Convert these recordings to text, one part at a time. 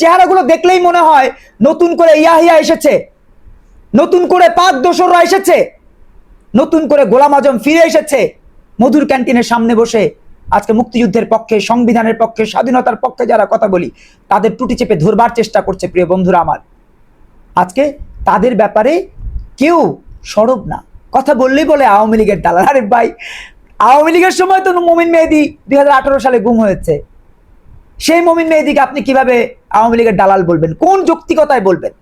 চেহারাগুলো দেখলেই মনে হয় নতুন করে ইয়াহিয়া এসেছে, নতুন করে পাক দোসররা এসেছে, নতুন করে গোলাম আজম ফিরে এসেছে। মধুর ক্যান্টিনের সামনে বসে আজকে মুক্তিযুদ্ধের পক্ষে, সংবিধানের পক্ষে, স্বাধীনতার পক্ষে যারা কথা বলি তাদের টুটি চেপে ধরবার চেষ্টা করছে। প্রিয় বন্ধুরা আমার, আজকে তাদের ব্যাপারে কেউ সরব না। কথা বললেই বলে আওয়ামী লীগের দালাল। আরে ভাই, আওয়ামী লীগের সময় তো মমিন মেহেদী 2018 সালে গুম হয়েছে। সেই মমিন মেহেদীকে আপনি কিভাবে আওয়ামী লীগের দালাল বলবেন? কোন যৌক্তিকতায় বলবেন?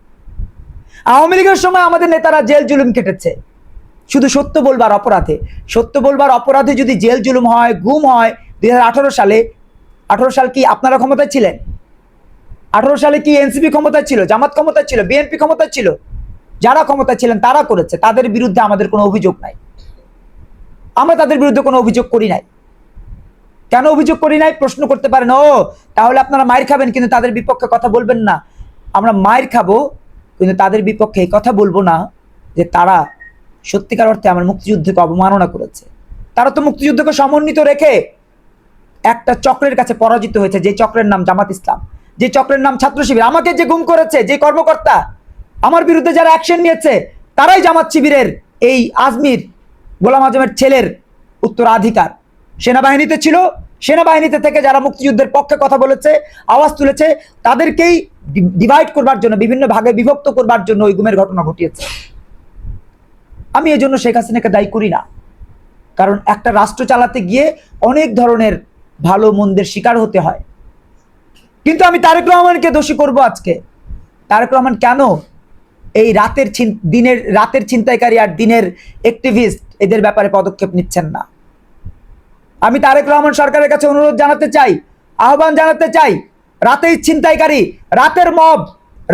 আওয়ামী লীগের সময় আমাদের নেতারা জেল জুলুম কেটেছে শুধু সত্য বলবার অপরাধে। সত্য বলবার অপরাধে যদি জেল জুলুম হয়, গুম হয় 2018 সালে, 18 সাল কি আপনারা ক্ষমতায় ছিলেন? 18 সালে কি এনসিপি ক্ষমতায় ছিল, জামাত ক্ষমতায় ছিল, বিএনপি ক্ষমতায় ছিল? যারা ক্ষমতায় ছিলেন তারা করেছে, তাদের বিরুদ্ধে আমাদের কোনো অভিযোগ নাই। আমরা তাদের বিরুদ্ধে কোনো অভিযোগ করি নাই। কেন অভিযোগ করি নাই প্রশ্ন করতে পারেন। ও তাহলে আপনারা মাইর খাবেন কিন্তু তাদের বিপক্ষে কথা বলবেন না। আমরা মাইর খাবো কিন্তু তাদের বিপক্ষে এই কথা বলবো না যে তারা সত্যিকার অর্থে আমার মুক্তিযুদ্ধকে অবমাননা করেছে। তারা তো মুক্তিযুদ্ধকে সমন্বিত রেখে একটা চক্রের কাছে পরাজিত হয়েছে, যে চক্রের নাম জামাত ইসলাম, যে চক্রের নাম ছাত্র শিবির। আমাকে যে গুম করেছে, যে কর্মকর্তা, আমার বিরুদ্ধে যারা অ্যাকশন নিয়েছে, তারাই জামাত শিবিরের এই আজমির গোলাম আজমের ছেলের উত্তরাধিকার। সেনাবাহিনীতে ছিল, সেনাবাহিনীতে থেকে যারা মুক্তিযুদ্ধের পক্ষে কথা বলেছে, আওয়াজ তুলেছে, তাদেরকেই ডিভাইড করবার জন্য, বিভিন্ন ভাগে বিভক্ত করবার জন্য ওই গুমের ঘটনা ঘটিয়েছে। আমি এই জন্য শেখ হাসিনাকে দায়ী করি না, কারণ একটা রাষ্ট্র চালাতে গিয়ে অনেক ধরনের ভালো মন্দের শিকার হতে হয়। কিন্তু আমি তারেক রহমানকে দোষী করব আজকে। তারেক রহমান কেন এই রাতের ছিনতাইকারী আর দিনের অ্যাক্টিভিস্ট এদের ব্যাপারে পদক্ষেপ নিচ্ছেন না? আমি তারেক রহমান সরকারের কাছে অনুরোধ জানাতে চাই, আহ্বান জানাতে চাই, রাতের ছিনতাইকারী, রাতের মব,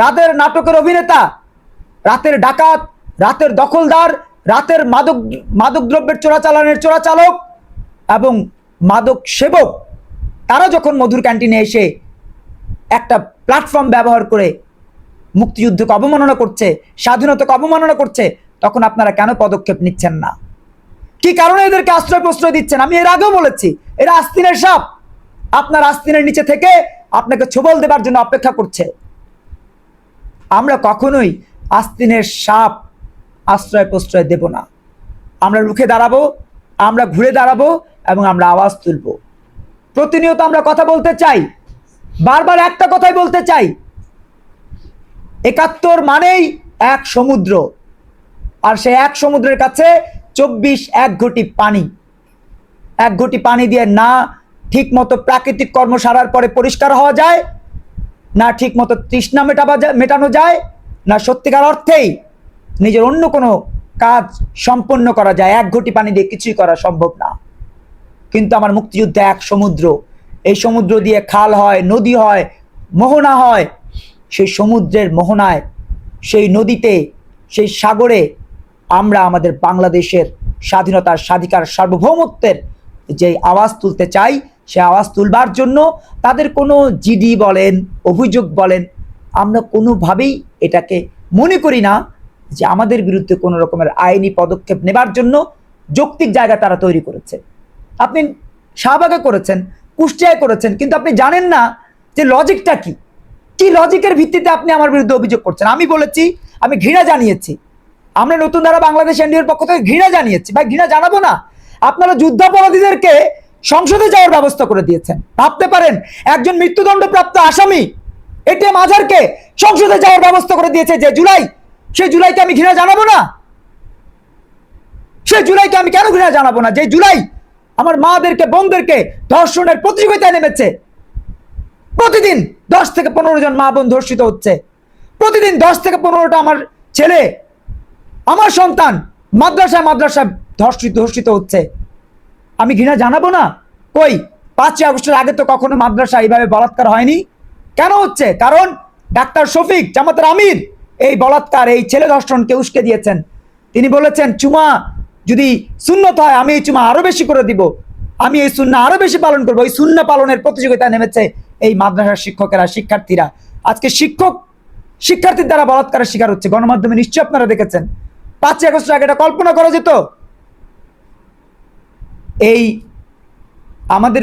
রাতের নাটকের অভিনেতা, রাতের ডাকাত, রাতের দখলদার, রাতের মাদক দ্রব্যের চোরাচালানের চোরাচালক এবং মাদক সেবক, তারা যখন মধুর ক্যান্টিনে এসে একটা প্ল্যাটফর্ম ব্যবহার করে মুক্তিযুদ্ধকে অবমাননা করছে, স্বাধীনতাকে অবমাননা করছে, তখন আপনারা কেন পদক্ষেপ নিচ্ছেন না? কি কারণে এদেরকে আশ্রয় প্রশ্রয় দিচ্ছেন? আমি এর আগেও বলেছি, এরা আস্তিনের সাপ। আপনার আস্তিনের নিচে থেকে আপনাকে ছোবল দেবার জন্য অপেক্ষা করছে। আমরা কখনোই আস্তিনের সাপ আশ্রয় প্রশ্রয় দেব না। আমরা রুখে দাঁড়াবো, আমরা ঘুরে দাঁড়াবো এবং আমরা আওয়াজ তুলব। প্রতিনিয়ত আমরা কথা বলতে চাই, বারবার একটা কথাই বলতে চাই, 71 মানেই এক সমুদ্র, আর সেই এক সমুদ্রের কাছে 24 এক ঘটি পানি। এক ঘটি পানি দিয়ে না ঠিক মতো প্রাকৃতিক কর্ম সারার পরে পরিষ্কার হওয়া যায়, না ঠিক মতো তৃষ্ণা মেটানো যায়, না সত্যিকার অর্থেই নিজের অন্য কোনো কাজ সম্পন্ন করা যায়। এক ঘটি পানি দিয়ে কিছুই করা সম্ভব না। কিন্তু আমার মুক্তিযুদ্ধে এক সমুদ্র, এই সমুদ্র দিয়ে খাল হয়, নদী হয়, মোহনা হয়। সেই সমুদ্রের মোহনায়, সেই নদীতে, সেই সাগরে আমরা আমাদের বাংলাদেশের স্বাধীনতার, স্বাধিকার, সার্বভৌমত্বের যে আওয়াজ তুলতে চাই, সে আওয়াজ তুলবার জন্য তাদের কোনো জিডি বলেন, অভিযোগ বলেন, আমরা কোনোভাবেই এটাকে মনে করি না যে আমাদের বিরুদ্ধে কোনো রকমের আইনি পদক্ষেপ নেবার জন্য যৌক্তিক জায়গা তারা তৈরি করেছে। আপনি শাহবাগে করেছেন, কুষ্টিয়ায় করেছেন, কিন্তু আপনি জানেন না যে লজিকটা কি। কি লজিকের ভিত্তিতে আপনি আমার বিরুদ্ধে অভিযোগ করছেন? আমি বলেছি, আমি ঘৃণা জানিয়েছি। আমরা নতুন ধারা বাংলাদেশ এনডিএর পক্ষ থেকে ঘৃণা জানিয়েছি। ভাই, ঘৃণা জানাবো না? আপনারা যুদ্ধাপরাধীদেরকে সংসদে যাওয়ার ব্যবস্থা করে দিয়েছেন। ভাবতে পারেন, একজন মৃত্যুদণ্ডপ্রাপ্ত আসামি এটিএম আজহারকে সংসদে যাওয়ার ব্যবস্থা করে দিয়েছে যে জুলাই, সেই জুলাইকে আমি ঘৃণা জানাবো না? সেই জুলাইকে আমি কেন ঘৃণা জানাবো না? যে জুলাই আমার মাদেরকে, বোনদেরকে ধর্ষণের প্রতিযোগিতায় নেমেছে। প্রতিদিন 10 থেকে 15 জন মা বোন ধর্ষিত হচ্ছে। প্রতিদিন 10 থেকে 15টা আমার ছেলে, আমার সন্তান মাদ্রাসায় মাদ্রাসায় ধর্ষিত হচ্ছে। আমি ঘৃণা জানাবো না? কই, 5 আগস্টের আগে তো কখনো মাদ্রাসা এইভাবে বলাৎকার হয়নি। কেন হচ্ছে? কারণ ডাক্তার শফিক, জামাতের আমির, এই বলাৎকার, এই ছেলে ধর্ষণকে উস্কে দিয়েছেন। তিনি বলেছেন, চুমা যদি সুন্নত হয় আমি এই চুমা আরো বেশি করে দিব, আমি এই সুন্নাহ আরো বেশি পালন করবো। এই সুন্নাহ পালনের প্রতিযোগিতায় নেমেছে এই মাদ্রাসার শিক্ষকেরা, শিক্ষার্থীরা। আজকে শিক্ষার্থীর দ্বারা বলাৎকারের শিকার হচ্ছে। গণমাধ্যমে নিশ্চয়ই আপনারা দেখেছেন। 5 আগস্টের আগে এটা কল্পনা করা যেত? এই আমাদের